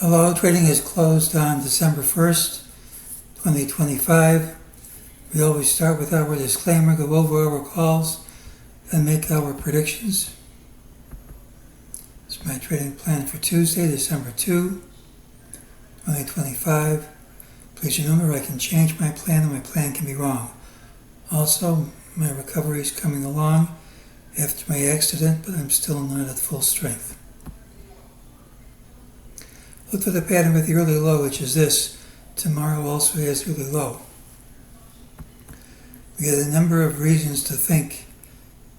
Hello, trading is closed on December 1st, 2025. We always start with our disclaimer, go over our calls, and make our predictions. This is my trading plan for Tuesday, December 2, 2025. Please remember I can change my plan and my plan can be wrong. Also, my recovery is coming along after my accident, but I'm still not at full strength. Look for the pattern with the early low, which is this. Tomorrow also has early low. We had a number of reasons to think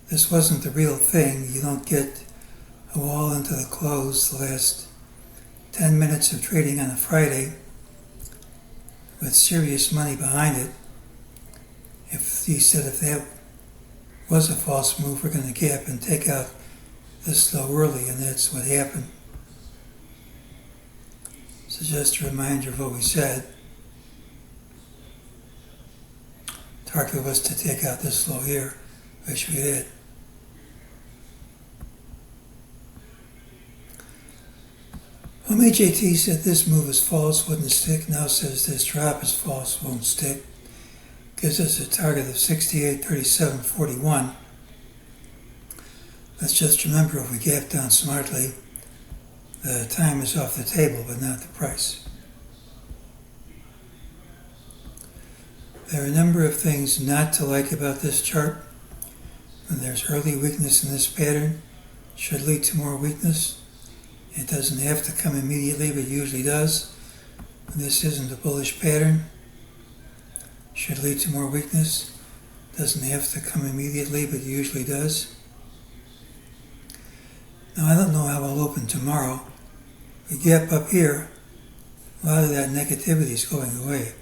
this wasn't the real thing. You don't get a wall into the close the last 10 minutes of trading on a Friday with serious money behind it. If he said if that was a false move, we're going to gap and take out this low early, and that's what happened. So just a reminder of what we said. Target was to take out this low here, which we did. Well, MEJT said this move is false, wouldn't stick. Now says this drop is false, won't stick. Gives us a target of 68.3741. Let's just remember, if we gap down smartly, the time is off the table, but not the price. There are a number of things not to like about this chart. When there's early weakness in this pattern, it should lead to more weakness. It doesn't have to come immediately, but usually does. When this isn't a bullish pattern, it should lead to more weakness. Doesn't have to come immediately, but usually does. Now, I don't know how I'll open tomorrow. We gap up here, a lot of that negativity is going away.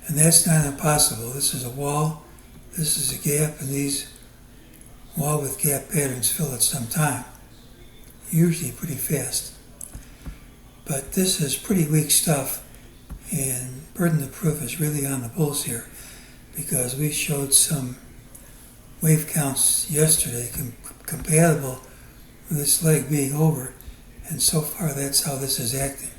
And that's not impossible. This is a wall, this is a gap, and these wall with gap patterns fill at some time, usually pretty fast. But this is pretty weak stuff, and burden of proof is really on the bulls here, because we showed some wave counts yesterday compatible with this leg being over. And so far, that's how this is acting.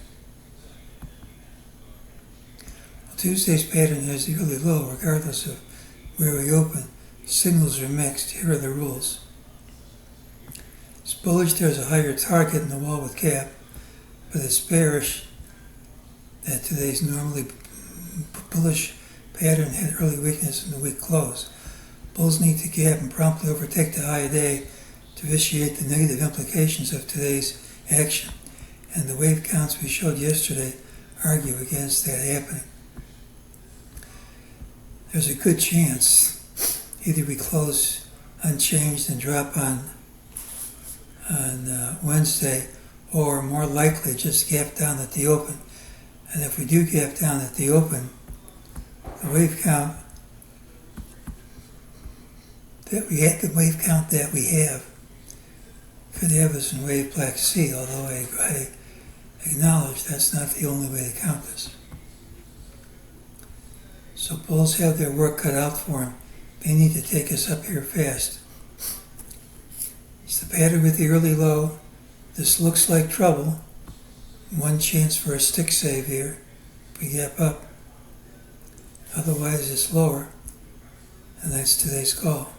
Well, Tuesday's pattern has the early low, regardless of where we open. Signals are mixed. Here are the rules. It's bullish, there's a higher target in the wall with gap, but it's bearish that today's normally bullish pattern had early weakness in the weak close. Bulls need to gap and promptly overtake the high day to vitiate the negative implications of today's action, and the wave counts we showed yesterday argue against that happening. There's a good chance either we close unchanged and drop on Wednesday, or more likely just gap down at the open. And if we do gap down at the open, the wave count that we have could have us in wave black C, although I acknowledge that's not the only way to count this. So bulls have their work cut out for them. They need to take us up here fast. It's the pattern with the early low. This looks like trouble. One chance for a stick save here. We gap up. Otherwise it's lower. And that's today's call.